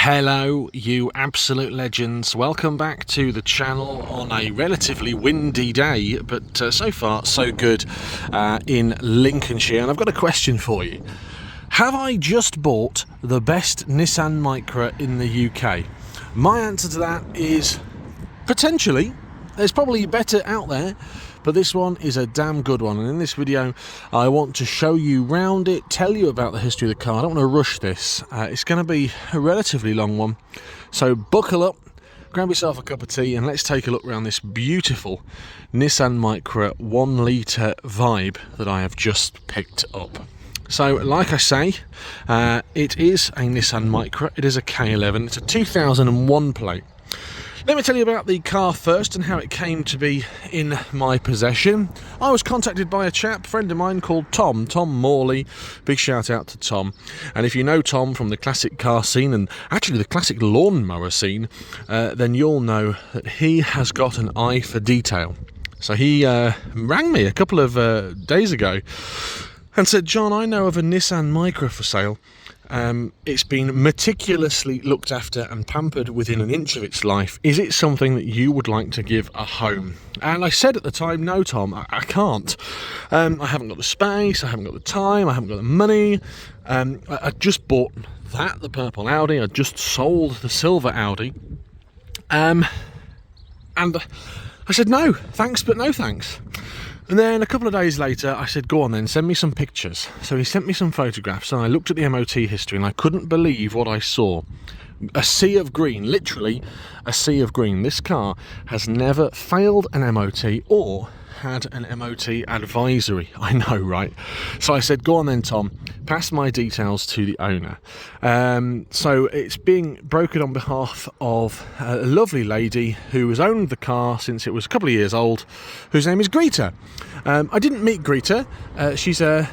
Hello, you absolute legends. Welcome back to the channel on a relatively windy day, but so far so good in Lincolnshire. And I've got a question for you. Have I just bought the best Nissan Micra in the UK? My answer to that is potentially. There's probably better out there, but this one is a damn good one. And in this video, I want to show you round it, tell you about the history of the car. I don't want to rush this. It's going to be a relatively long one. So buckle up, grab yourself a cup of tea, and let's take a look around this beautiful Nissan Micra 1 litre Vibe that I have just picked up. So, like I say, it is a Nissan Micra. It is a K11. It's a 2001 plate. Let me tell you about the car first and how it came to be in my possession. I was contacted by a friend of mine called Tom Morley. Big shout out to Tom. And if you know Tom from the classic car scene and actually the classic lawnmower scene, then you'll know that he has got an eye for detail. So he rang me a couple of days ago and said, "John, I know of a Nissan Micra for sale. It's been meticulously looked after and pampered within an inch of its life. Is it something that you would like to give a home?" And I said at the time, "No, Tom, I can't. I haven't got the space, I haven't got the time, I haven't got the money. I just bought the purple Audi, I just sold the silver Audi. And I said, no, thanks, but no thanks." And then a couple of days later, I said, "Go on then, send me some pictures." So he sent me some photographs, and I looked at the MOT history, and I couldn't believe what I saw. A sea of green, literally a sea of green. This car has never failed an MOT or had an MOT advisory. I know, right? So I said, "Go on then, Tom, pass my details to the owner." So it's being brokered on behalf of a lovely lady who has owned the car since it was a couple of years old, whose name is Greta. I didn't meet Greta. She's a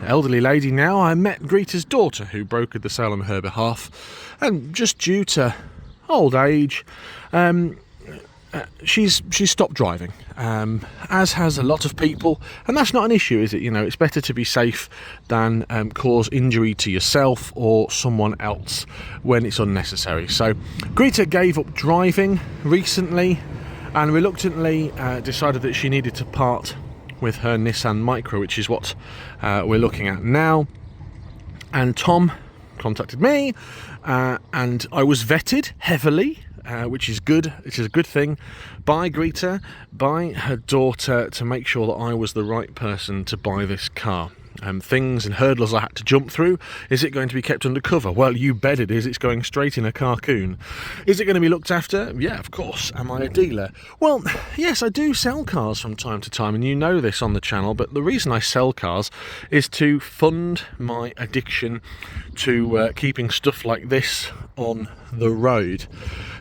elderly lady now. I met Greta's daughter, who brokered the sale on her behalf, and just due to old age, she's stopped driving, as has a lot of people, and that's not an issue, is it? You know, it's better to be safe than cause injury to yourself or someone else when it's unnecessary. So Greta gave up driving recently and reluctantly decided that she needed to part with her Nissan Micra, which is what we're looking at now. And Tom contacted me, and I was vetted heavily, which is good. It is a good thing, by Greta, by her daughter, to make sure that I was the right person to buy this car. Things and hurdles I had to jump through. Is it going to be kept undercover? Well, you bet it is. It's going straight in a carcoon. Is it going to be looked after? Yeah, of course. Am I a dealer? Well, yes, I do sell cars from time to time, and you know this on the channel, but the reason I sell cars is to fund my addiction to keeping stuff like this on the road.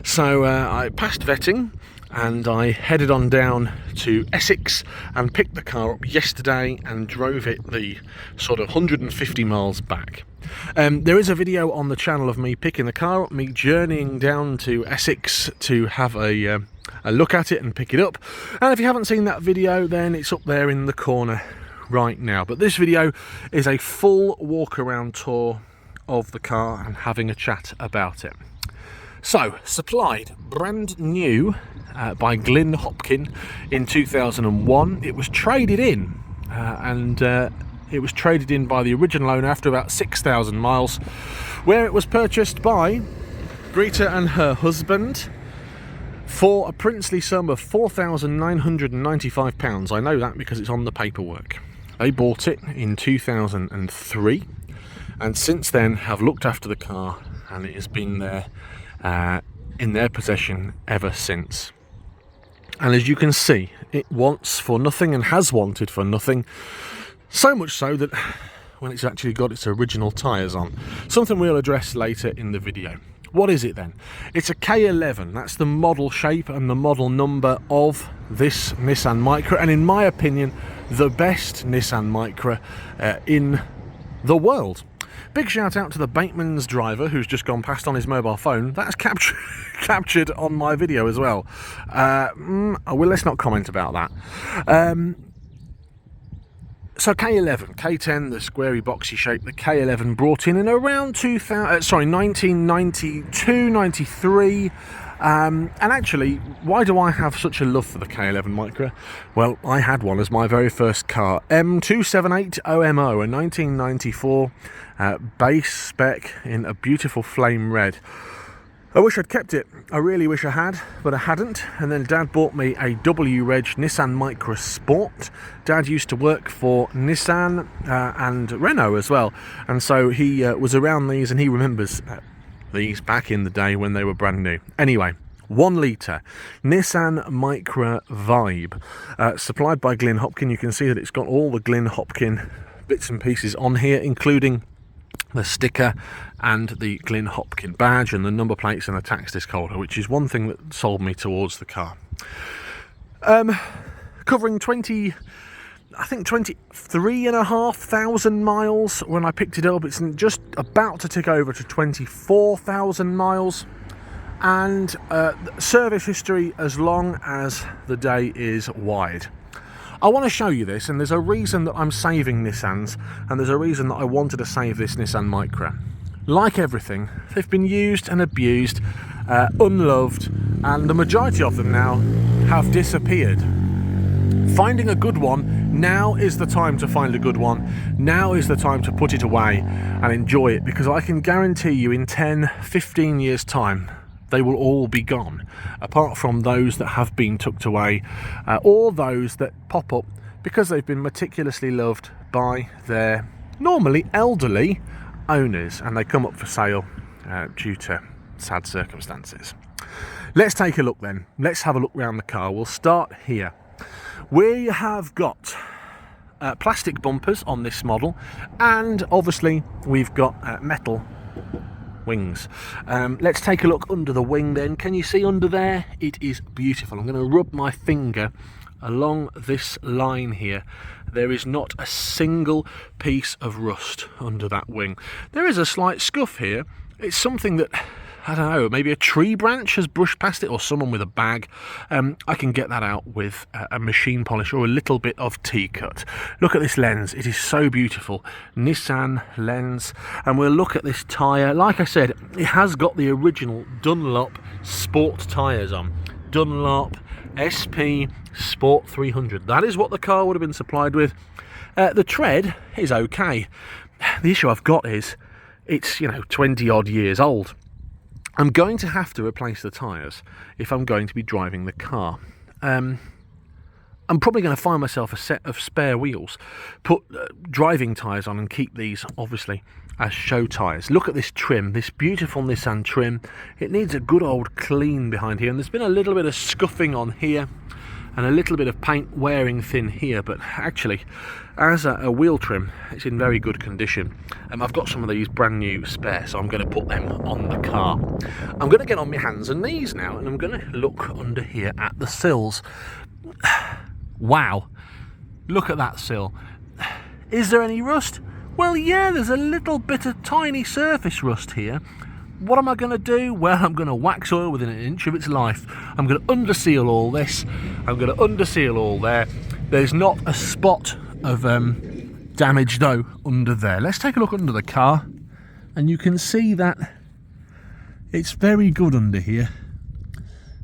So I passed vetting, and I headed on down to Essex and picked the car up yesterday and drove it the sort of 150 miles back. There is a video on the channel of me picking the car up, me journeying down to Essex to have a look at it and pick it up. And if you haven't seen that video, then it's up there in the corner right now. But this video is a full walk around tour of the car and having a chat about it. So, supplied brand new by Glyn Hopkin in 2001. It was traded in, and it was traded in by the original owner after about 6,000 miles, where it was purchased by Greta and her husband for a princely sum of £4,995. I know that because it's on the paperwork. They bought it in 2003, and since then have looked after the car, and it has been there in their possession ever since. And as you can see, it wants for nothing and has wanted for nothing, so much so that when it's actually got its original tyres on, something we'll address later in the video. What is it then? It's a K11. That's the model shape and the model number of this Nissan Micra, and in my opinion, the best Nissan Micra in the world. Big shout out to the Bateman's driver who's just gone past on his mobile phone. That's captured on my video as well. Well, let's not comment about that. So K11, K10, the squarey boxy shape, the K11 brought in around 1992, 93. And actually, why do I have such a love for the K11 Micra? Well, I had one as my very first car, M278OMO, a 1994 base spec in a beautiful flame red. I wish I'd kept it, I really wish I had, but I hadn't. And then Dad bought me a W-Reg Nissan Micra Sport. Dad used to work for Nissan and Renault as well, and so he was around these and he remembers these back in the day when they were brand new. Anyway, 1 litre Nissan Micra Vibe, supplied by Glyn Hopkin. You can see that it's got all the Glyn Hopkin bits and pieces on here, including the sticker and the Glyn Hopkin badge and the number plates and the tax disc holder, which is one thing that sold me towards the car. Covering 23,500 miles when I picked it up. It's just about to tick over to 24,000 miles, and service history as long as the day is wide. I want to show you this, and there's a reason that I'm saving Nissans, and there's a reason that I wanted to save this Nissan Micra. Like everything, they've been used and abused, unloved, and the majority of them now have disappeared. Finding a good one, now is the time to find a good one. Now is the time to put it away and enjoy it, because I can guarantee you in 10, 15 years time, they will all be gone, apart from those that have been tucked away, or those that pop up because they've been meticulously loved by their normally elderly owners, and they come up for sale due to sad circumstances. Let's take a look then. Let's have a look around the car. We'll start here. We have got plastic bumpers on this model, and obviously we've got metal wings. Let's take a look under the wing then. Can you see under there? It is beautiful. I'm going to rub my finger along this line here. There is not a single piece of rust under that wing. There is a slight scuff here. It's something that, I don't know, maybe a tree branch has brushed past it, or someone with a bag. I can get that out with a machine polish or a little bit of T-cut. Look at this lens. It is so beautiful. Nissan lens. And we'll look at this tyre. Like I said, it has got the original Dunlop Sport tyres on. Dunlop SP Sport 300. That is what the car would have been supplied with. The tread is okay. The issue I've got is it's, 20 odd years old. I'm going to have to replace the tyres if I'm going to be driving the car. I'm probably going to find myself a set of spare wheels, put driving tyres on, and keep these obviously as show tyres. Look at this trim, this beautiful Nissan trim. It needs a good old clean behind here, and there's been a little bit of scuffing on here and a little bit of paint wearing thin here, but actually as a wheel trim it's in very good condition. I've got some of these brand new spare, so I'm going to put them on the car. I'm going to get on my hands and knees now, and I'm going to look under here at the sills. Wow, look at that sill. Is there any rust? Well, yeah, there's a little bit of tiny surface rust here. What am I going to do? Well, I'm going to wax oil within an inch of its life. I'm going to underseal all this. I'm going to underseal all there. There's not a spot of damage though under there. Let's take a look under the car, and you can see that it's very good under here.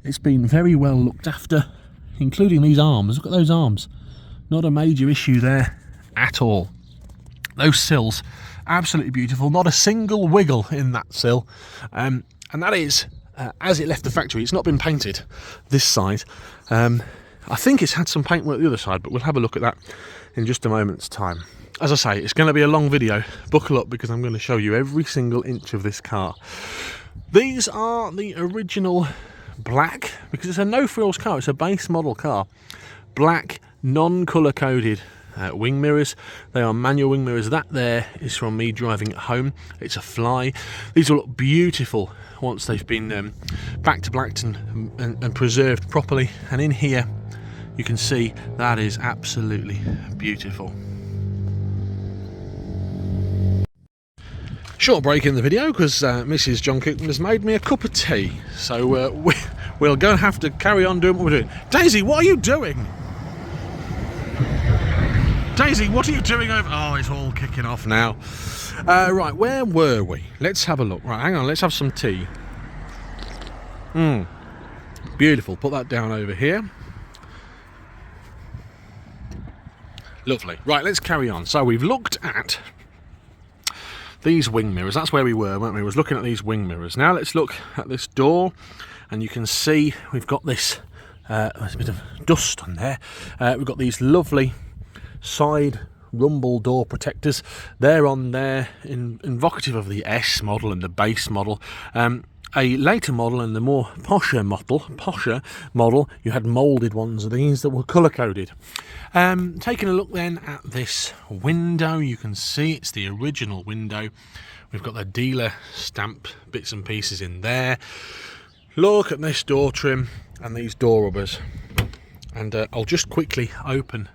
It's been very well looked after, including these arms. Look at those arms. Not a major issue there at all. Those sills, absolutely beautiful. Not a single wiggle in that sill, and that is as it left the factory. It's not been painted this side. I think it's had some paint work the other side, but we'll have a look at that in just a moment's time. As I say, it's going to be a long video. Buckle up, because I'm going to show you every single inch of this car. These are the original black, because it's a no-frills car. It's a base model car. Black, non-colour coded wing mirrors. They are manual wing mirrors. That there is from me driving at home. It's a Fly. These will look beautiful once they've been back to black and preserved properly. And in here you can see that is absolutely beautiful. Short break in the video because Mrs. John Coupland has made me a cup of tea, so we'll go and have to carry on doing what we're doing. Daisy, what are you doing? Daisy, what are you doing over? Oh, it's all kicking off now. Right, where were we? Let's have a look. Right, hang on, let's have some tea. Beautiful. Put that down over here. Lovely. Right, let's carry on. So we've looked at these wing mirrors. That's where we were, weren't we? We was looking at these wing mirrors. Now let's look at this door, and you can see we've got this. There's a bit of dust on there. We've got these lovely side rumble door protectors. They're on there, invocative of the S model and the base model. A later model and the more posher model, you had moulded ones of these that were colour-coded. Taking a look then at this window, you can see it's the original window. We've got the dealer stamp bits and pieces in there. Look at this door trim and these door rubbers. And I'll just quickly open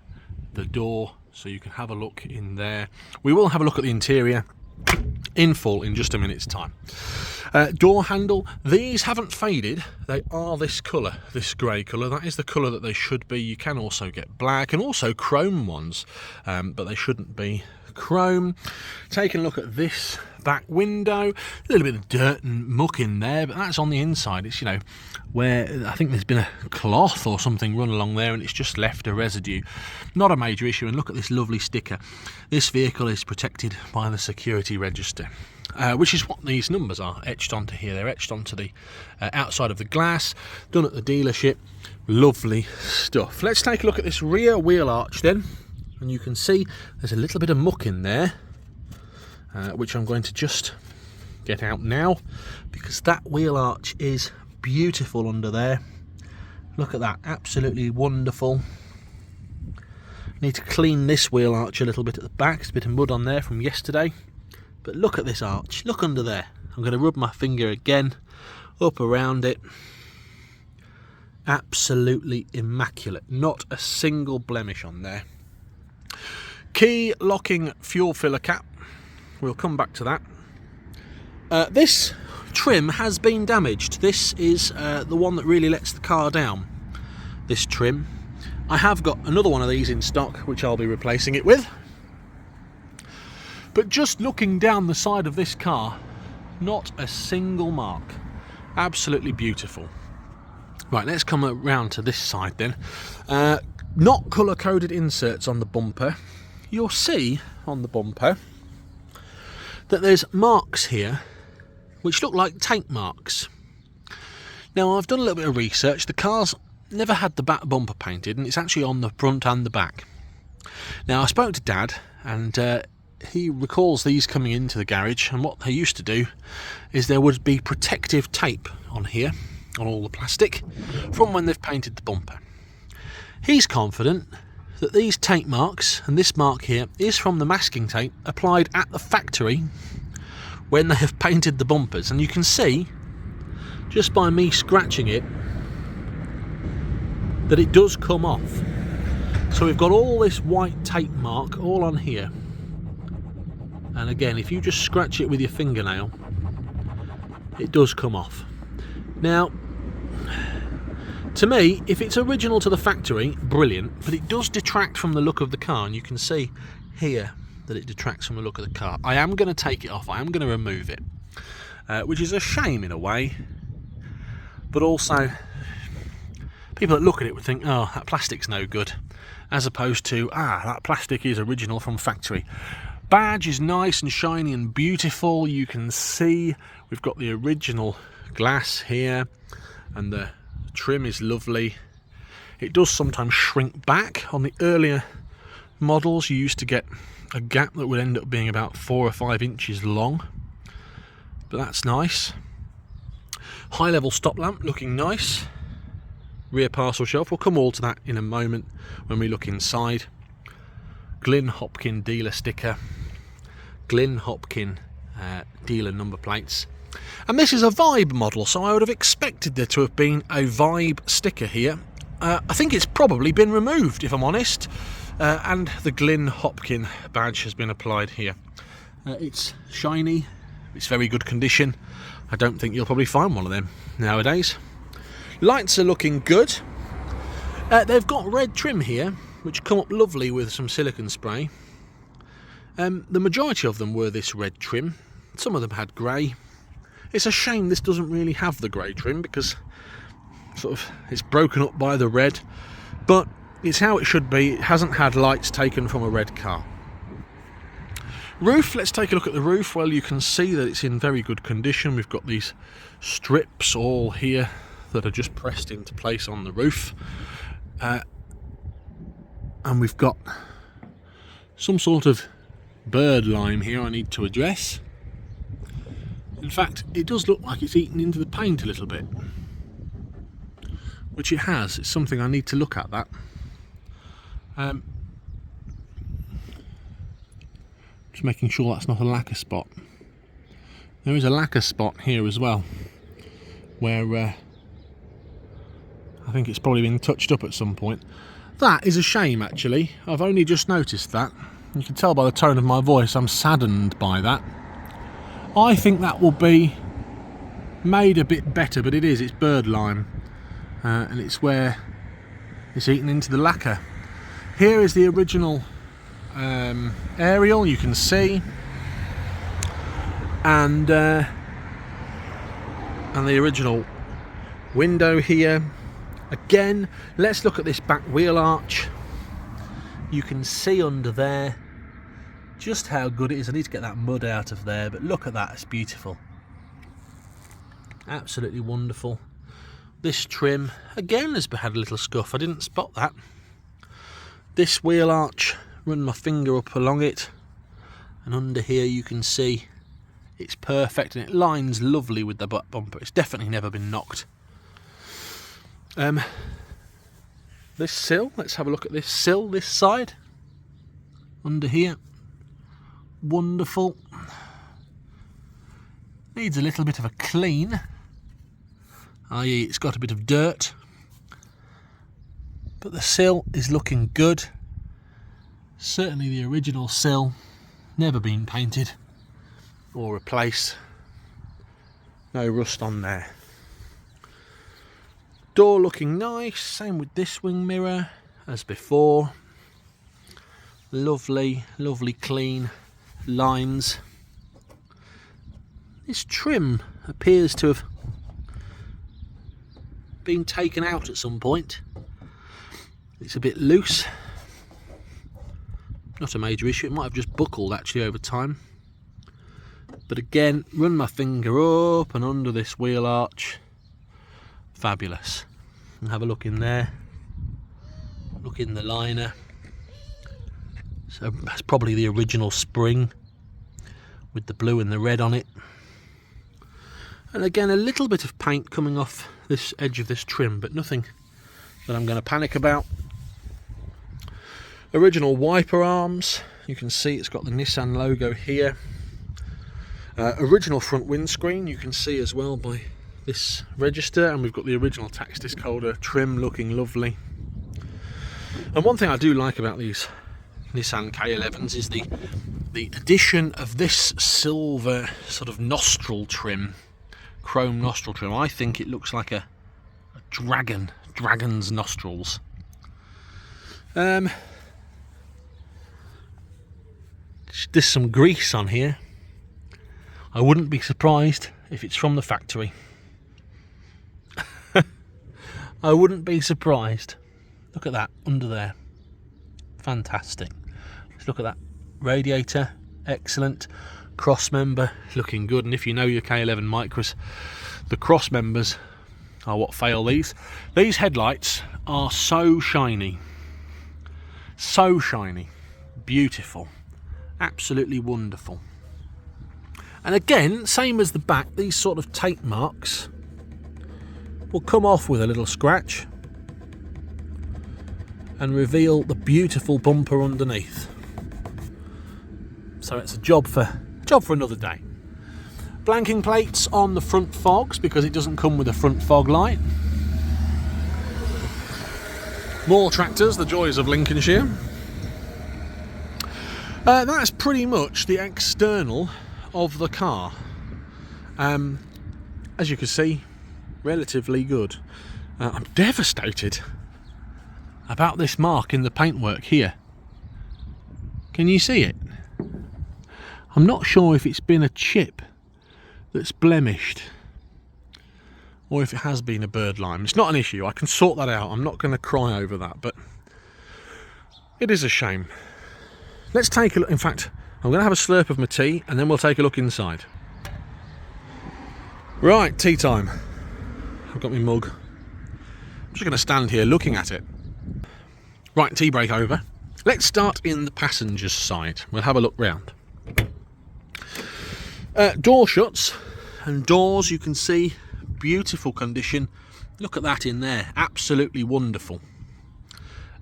the door so you can have a look in there. We will have a look at the interior in full in just a minute's time. Door handle, these haven't faded. They are this colour, this grey colour. That is the colour that they should be. You can also get black and also chrome ones, but they shouldn't be chrome. Taking a look at this back window, a little bit of dirt and muck in there, but that's on the inside. It's, you know, where I think there's been a cloth or something run along there and it's just left a residue. Not a major issue. And look at this lovely sticker. This vehicle is protected by the security register, which is what these numbers are etched onto here. They're etched onto the outside of the glass, done at the dealership. Lovely stuff. Let's take a look at this rear wheel arch then, and you can see there's a little bit of muck in there, which I'm going to just get out now, because that wheel arch is beautiful under there. Look at that, absolutely wonderful. Need to clean this wheel arch a little bit at the back. There's a bit of mud on there from yesterday. But look at this arch, look under there. I'm going to rub my finger again up around it. Absolutely immaculate, not a single blemish on there. Key locking fuel filler cap, we'll come back to that. This trim has been damaged. This is the one that really lets the car down, this trim. I have got another one of these in stock which I'll be replacing it with. But just looking down the side of this car, not a single mark. Absolutely beautiful. Right, let's come around to this side then. Not colour-coded inserts on the bumper. You'll see on the bumper that there's marks here which look like tape marks. Now, I've done a little bit of research. The car's never had the back bumper painted, and it's actually on the front and the back. Now, I spoke to Dad, and he recalls these coming into the garage, and what they used to do is there would be protective tape on here, on all the plastic, from when they've painted the bumper. He's confident that these tape marks, and this mark here, is from the masking tape applied at the factory when they have painted the bumpers. And you can see, just by me scratching it, that it does come off. So we've got all this white tape mark all on here. And again, if you just scratch it with your fingernail, it does come off. Now, to me, if it's original to the factory, brilliant, but it does detract from the look of the car, and you can see here that it detracts from the look of the car. I am going to take it off, I am going to remove it, which is a shame in a way, but also people that look at it would think, oh, that plastic's no good, as opposed to, that plastic is original from factory. Badge is nice and shiny and beautiful. You can see we've got the original glass here, and the trim is lovely. It does sometimes shrink back. On the earlier models, you used to get a gap that would end up being about 4 or 5 inches long, but that's nice. High level stop lamp looking nice. Rear parcel shelf, we'll come all to that in a moment when we look inside. Glyn Hopkin dealer sticker, Glyn Hopkin dealer number plates. And this is a Vibe model, so I would have expected there to have been a Vibe sticker here. I think it's probably been removed, if I'm honest, and the Glyn Hopkin badge has been applied here. It's shiny, it's very good condition. I don't think you'll probably find one of them nowadays. Lights are looking good. They've got red trim here. which come up lovely with some silicone spray. The majority of them were this red trim. Some of them had grey. It's a shame this doesn't really have the grey trim because sort of it's broken up by the red, but it's how it should be. It hasn't had lights taken from a red car. Roof, let's take a look at the roof. Well, you can see that it's in very good condition. We've got these strips all here that are just pressed into place on the roof. And we've got some sort of bird lime here I need to address. In fact, it does look like it's eaten into the paint a little bit, which it has. It's something I need to look at, that. Just making sure that's not a lacquer spot. There is a lacquer spot here as well, where I think it's probably been touched up at some point. That is a shame, actually. I've only just noticed that. You can tell by the tone of my voice I'm saddened by that. I think that will be made a bit better, but it's bird lime, and it's where it's eaten into the lacquer. Here is the original aerial, you can see, and the original window here. Again, let's look at this back wheel arch. You can see under there just how good it is. I need to get that mud out of there, but look at that, it's beautiful. Absolutely wonderful. This trim, again, has had a little scuff. I didn't spot that. This wheel arch, run my finger up along it, and under here you can see it's perfect, and it lines lovely with the butt bumper. It's definitely never been knocked. This sill, let's have a look at this sill, this side, under here. Wonderful. Needs a little bit of a clean, i.e. it's got a bit of dirt, but the sill is looking good. Certainly the original sill, never been painted or replaced. No rust on there. Door looking nice, same with this wing mirror as before. Lovely, lovely clean lines. This trim appears to have been taken out at some point. It's a bit loose. Not a major issue, it might have just buckled actually over time. But again, run my finger up and under this wheel arch. Fabulous. And have a look in there. Look in the liner. So that's probably the original spring with the blue and the red on it. And again, a little bit of paint coming off this edge of this trim, but nothing that I'm going to panic about. Original wiper arms. You can see it's got the Nissan logo here. Original front windscreen, you can see as well by this register, and we've got the original tax disc holder trim looking lovely. And one thing I do like about these Nissan K11s is the addition of this silver sort of nostril trim, chrome nostril trim. I think it looks like a dragon's nostrils. There's some grease on here. I wouldn't be surprised if it's from the factory. I wouldn't be surprised. Look at that under there. Fantastic. Let's look at that radiator. Excellent. Cross member looking good. And if you know your K11 Micras, the cross members are what fail these. These headlights are so shiny. So shiny. Beautiful. Absolutely wonderful. And again, same as the back, these sort of tape marks will come off with a little scratch and reveal the beautiful bumper underneath. So it's a job for another day. Blanking plates on the front fogs because it doesn't come with a front fog light. More tractors, the joys of Lincolnshire. That's pretty much the external of the car. As you can see, relatively good. I'm devastated about this mark in the paintwork here. Can you see it? I'm not sure if it's been a chip that's blemished or if it has been a bird lime. It's not an issue, I can sort that out. I'm not going to cry over that, but it is a shame. Let's take a look. In fact, I'm going to have a slurp of my tea and then we'll take a look inside. Right, tea time. I've got my mug. I'm just going to stand here looking at it. Right, tea break over. Let's start in the passenger's side. We'll have a look round. Door shuts and doors, you can see, beautiful condition. Look at that in there, absolutely wonderful.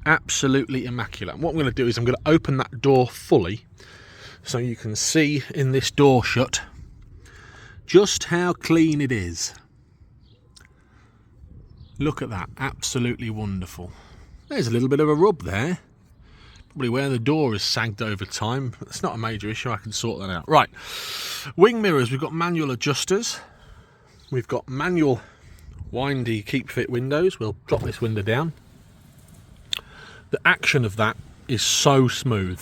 Absolutely immaculate. And what I'm going to do is I'm going to open that door fully so you can see in this door shut just how clean it is. Look at that, absolutely wonderful. There's a little bit of a rub there, probably where the door has sagged over time. It's not a major issue, I can sort that out. Right, wing mirrors, we've got manual adjusters, we've got manual windy keep fit windows. We'll drop this window down. The action of that is so smooth.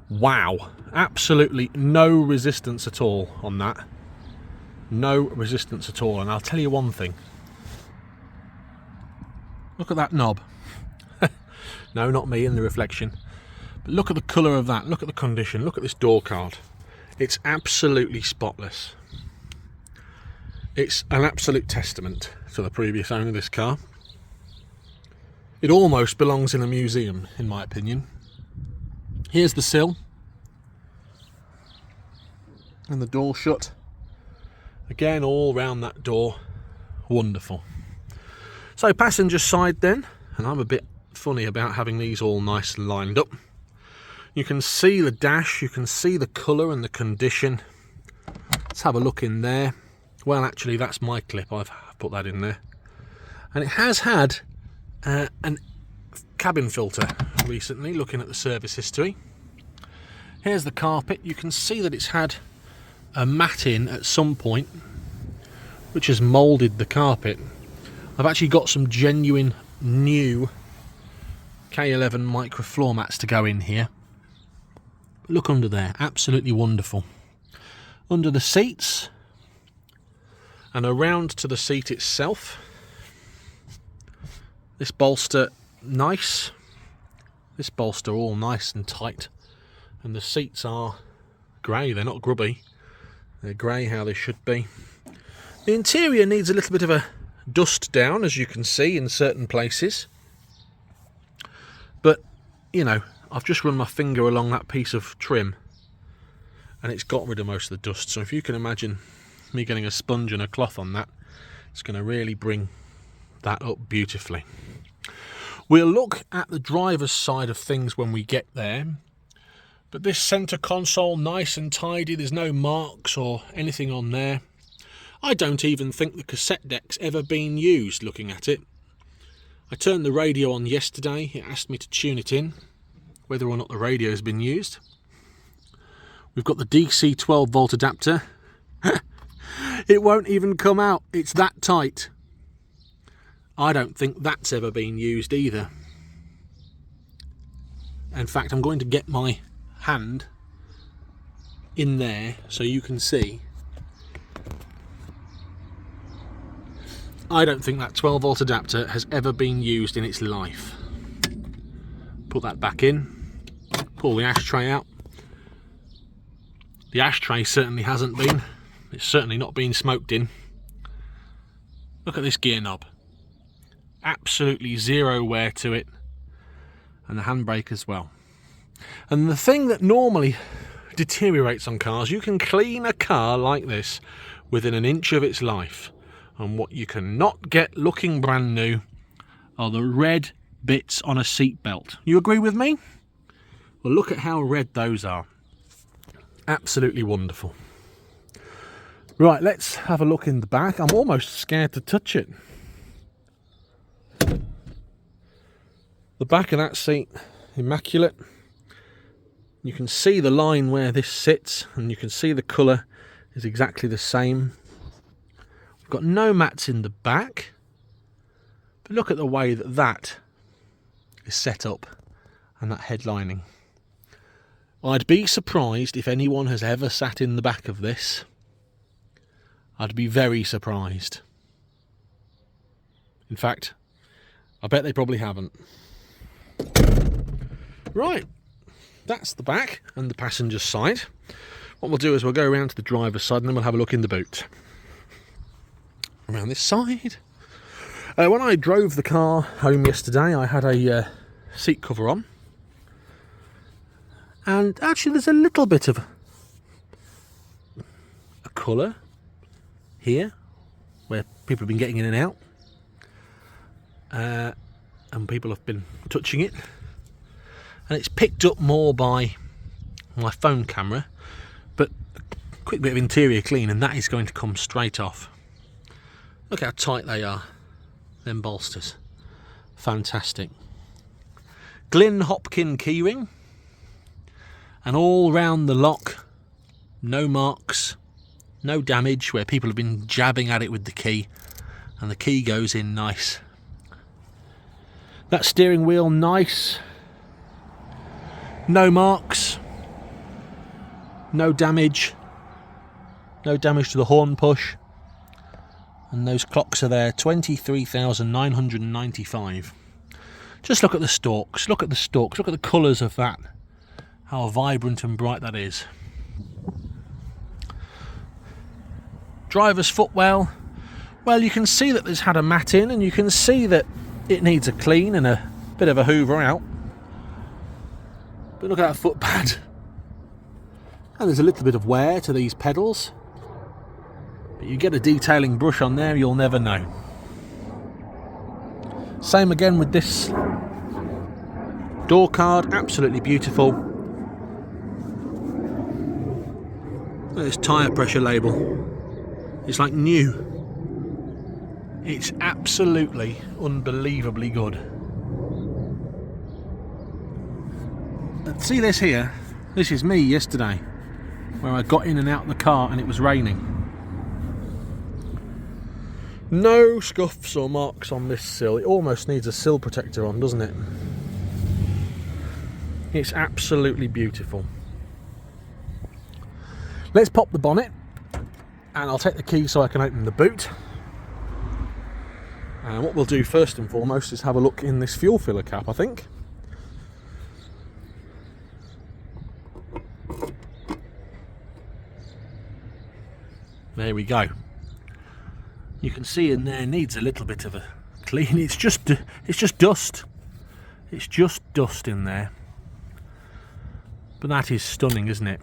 Wow, absolutely no resistance at all on that. No resistance at all. And I'll tell you one thing. Look at that knob. No, not me in the reflection. But look at the colour of that. Look at the condition. Look at this door card. It's absolutely spotless. It's an absolute testament to the previous owner of this car. It almost belongs in a museum, in my opinion. Here's the sill. And the door shut. Again, all round that door. Wonderful. So passenger side then, and I'm a bit funny about having these all nice and lined up. You can see the dash, you can see the colour and the condition. Let's have a look in there. Well, actually, that's my clip. I've put that in there. And it has had an cabin filter recently, looking at the service history. Here's the carpet. You can see that it's had a mat in at some point, which has moulded the carpet. I've actually got some genuine new K11 Micra floor mats to go in here. Look under there, absolutely wonderful. Under the seats and around to the seat itself. This bolster, nice. This bolster all nice and tight. And the seats are grey, they're not grubby. They're grey how they should be. The interior needs a little bit of a dust down, as you can see in certain places. But, you know, I've just run my finger along that piece of trim and it's got rid of most of the dust. So if you can imagine me getting a sponge and a cloth on that, it's going to really bring that up beautifully. We'll look at the driver's side of things when we get there. But this centre console, nice and tidy, there's no marks or anything on there. I don't even think the cassette deck's ever been used, looking at it. I turned the radio on yesterday, it asked me to tune it in, whether or not the radio has been used. We've got the DC 12 volt adapter. It won't even come out, it's that tight. I don't think that's ever been used either. In fact, I'm going to get my hand in there so you can see. I don't think that 12 volt adapter has ever been used in its life. Put that back in, pull the ashtray out. The ashtray certainly hasn't been. It's certainly not been smoked in. Look at this gear knob. Absolutely zero wear to it. And the handbrake as well. And the thing that normally deteriorates on cars, you can clean a car like this within an inch of its life. And what you cannot get looking brand new are the red bits on a seat belt. You agree with me? Well, look at how red those are. Absolutely wonderful. Right, let's have a look in the back. I'm almost scared to touch it. The back of that seat, immaculate. You can see the line where this sits, and you can see the colour is exactly the same. We've got no mats in the back, but look at the way that is set up and that headlining. I'd be surprised if anyone has ever sat in the back of this. I'd be very surprised. In fact, I bet they probably haven't. Right, that's the back and the passenger side. What we'll do is we'll go around to the driver's side and then we'll have a look in the boot. Around this side. When I drove the car home yesterday, I had a seat cover on. And actually there's a little bit of a colour here, where people have been getting in and out. And people have been touching it. And it's picked up more by my phone camera. But a quick bit of interior clean and that is going to come straight off. Look how tight they are, them bolsters. Fantastic. Glyn Hopkin keyring. And all round the lock, no marks, no damage where people have been jabbing at it with the key, and the key goes in nice. That steering wheel, nice. No marks, no damage to the horn push, and those clocks are there, 23,995. Just look at the stalks, look at the colours of that. How vibrant and bright that is. Driver's footwell. Well, you can see that there's had a mat in and you can see that it needs a clean and a bit of a hoover out. But look at that footpad. And there's a little bit of wear to these pedals. But you get a detailing brush on there, you'll never know. Same again with this door card, absolutely beautiful. This tyre pressure label, it's like new. It's absolutely unbelievably good. See this here? This is me yesterday, where I got in and out of the car and it was raining. No scuffs or marks on this sill. It almost needs a sill protector on, doesn't it? It's absolutely beautiful. Let's pop the bonnet and I'll take the key so I can open the boot. And what we'll do first and foremost is have a look in this fuel filler cap, I think. There we go. You can see in there needs a little bit of a clean. It's just dust. It's just dust in there. But that is stunning, isn't it?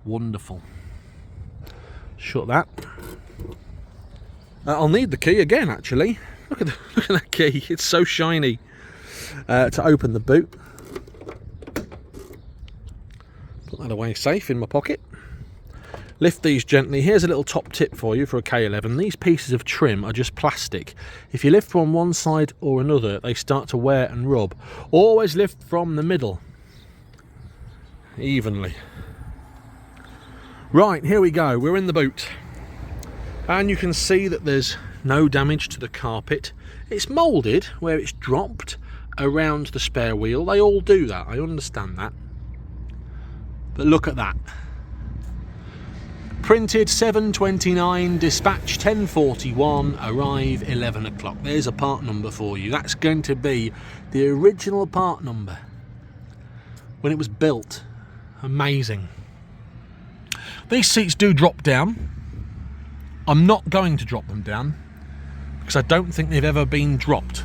Wonderful. Shut that. I'll need the key again, actually. Look at that key. It's so shiny. To open the boot. Put that away safe in my pocket. Lift these gently. Here's a little top tip for you for a K11. These pieces of trim are just plastic. If you lift from one side or another, they start to wear and rub. Always lift from the middle. Evenly. Right, here we go. We're in the boot. And you can see that there's no damage to the carpet. It's moulded where it's dropped around the spare wheel. They all do that, I understand that. But look at that. Printed 7/29, dispatch 10:41, arrive 11 o'clock. There's a part number for you. That's going to be the original part number when it was built. Amazing. These seats do drop down. I'm not going to drop them down because I don't think they've ever been dropped.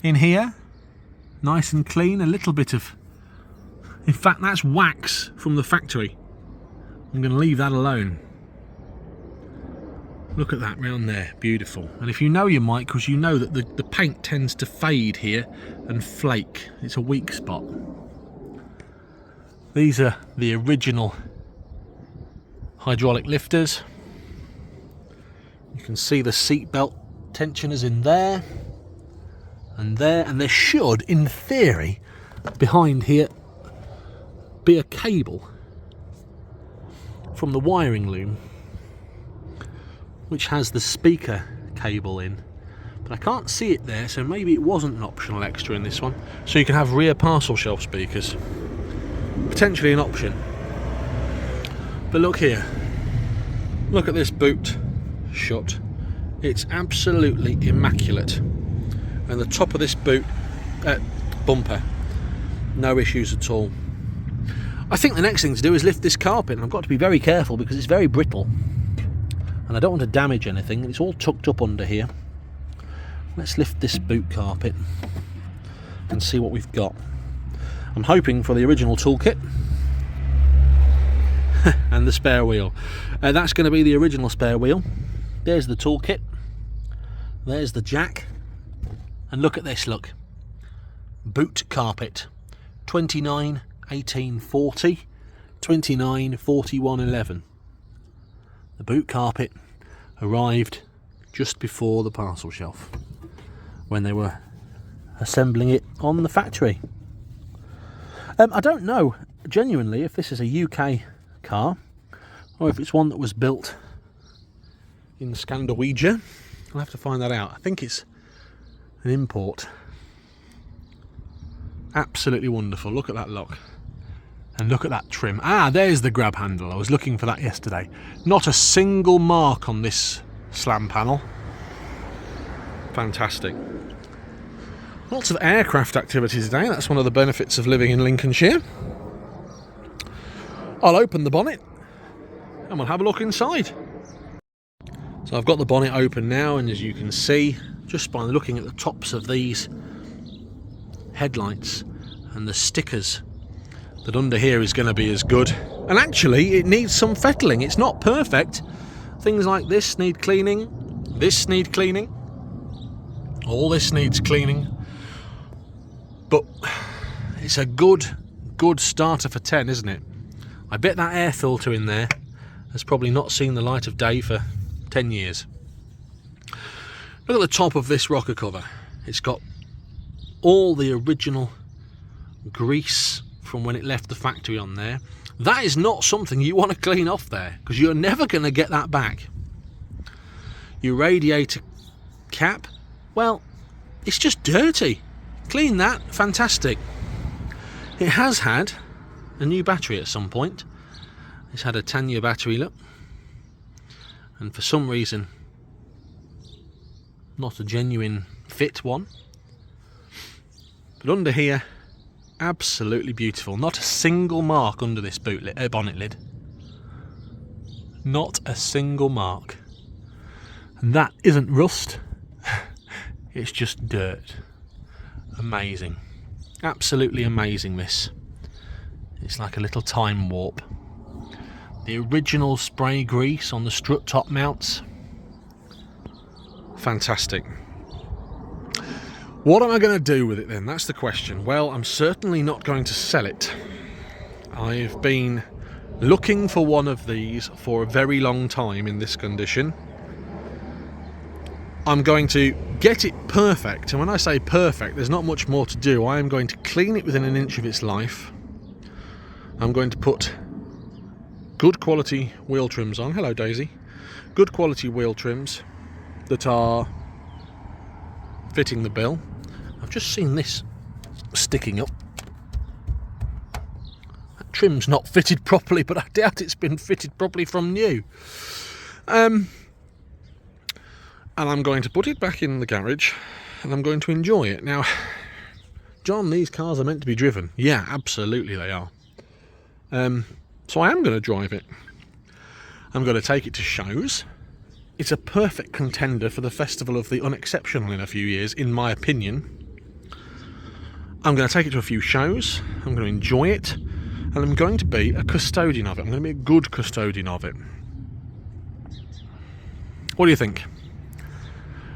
In here, nice and clean, a little bit of, in fact that's wax from the factory. I'm going to leave that alone. Look at that round there, beautiful. And if you know your Micras, you know that the paint tends to fade here and flake. It's a weak spot. These are the original hydraulic lifters. You can see the seat belt tensioners in there and there, and there should, in theory, behind here be a cable from the wiring loom which has the speaker cable in, but I can't see it there, so maybe it wasn't an optional extra in this one. So you can have rear parcel shelf speakers, potentially an option. But look here, look at this boot shut. It's absolutely immaculate, and the top of this boot bumper, no issues at all. I think the next thing to do is lift this carpet, and I've got to be very careful because it's very brittle and I don't want to damage anything. It's all tucked up under here. Let's lift this boot carpet and see what we've got. I'm hoping for the original toolkit and the spare wheel. That's going to be the original spare wheel. There's the toolkit, there's the jack, and look at this, look. Boot carpet, 29 1840, 29 41 11. The boot carpet arrived just before the parcel shelf when they were assembling it on the factory. I don't know genuinely if this is a UK car or if it's one that was built in Scandinavia. I'll have to find that out. I think it's an import. Absolutely wonderful. Look at that lock. And look at that trim. Ah, there's the grab handle. I was looking for that yesterday. Not a single mark on this slam panel. Fantastic. Lots of aircraft activity today. That's one of the benefits of living in Lincolnshire. I'll open the bonnet and we'll have a look inside. So I've got the bonnet open now, and as you can see, just by looking at the tops of these headlights and the stickers, that under here is going to be as good. And actually it needs some fettling. It's not perfect. Things like this need cleaning, this need cleaning, all this needs cleaning, but it's a good starter for 10, isn't it? I bet that air filter in there has probably not seen the light of day for 10 years. Look at the top of this rocker cover. It's got all the original grease from when it left the factory on there. That is not something you want to clean off there, because you're never going to get that back. Your radiator cap, well, it's just dirty. Clean that, fantastic. It has had a new battery at some point. It's had a 10-year battery, look, and for some reason not a genuine fit one. But under here, absolutely beautiful. Not a single mark under this bonnet lid. Not a single mark. And that isn't rust. It's just dirt. Amazing. Absolutely amazing, this. It's like a little time warp. The original spray grease on the strut top mounts. Fantastic. What am I going to do with it then? That's the question. Well, I'm certainly not going to sell it. I've been looking for one of these for a very long time in this condition. I'm going to get it perfect, and when I say perfect, there's not much more to do. I am going to clean it within an inch of its life. I'm going to put good quality wheel trims on. Hello, Daisy. Good quality wheel trims that are fitting the bill. I've just seen this sticking up. That trim's not fitted properly, but I doubt it's been fitted properly from new. And I'm going to put it back in the garage and I'm going to enjoy it. Now, John, these cars are meant to be driven. Yeah, absolutely they are. So I am going to drive it. I'm going to take it to shows. It's a perfect contender for the Festival of the Unexceptional in a few years, in my opinion. I'm going to take it to a few shows. I'm going to enjoy it. And I'm going to be a custodian of it. I'm going to be a good custodian of it. What do you think?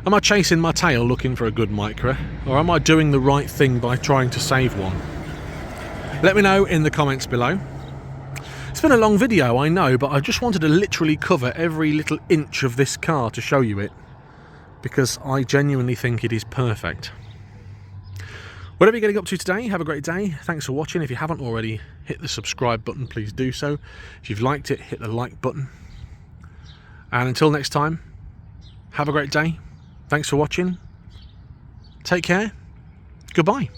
Am I chasing my tail looking for a good Micra? Or am I doing the right thing by trying to save one? Let me know in the comments below. It's been a long video, I know, but I just wanted to literally cover every little inch of this car to show you it, because I genuinely think it is perfect. Whatever you're getting up to today, have a great day. Thanks for watching. If you haven't already, hit the subscribe button, please do so. If you've liked it, hit the like button. And until next time, have a great day. Thanks for watching. Take care. Goodbye.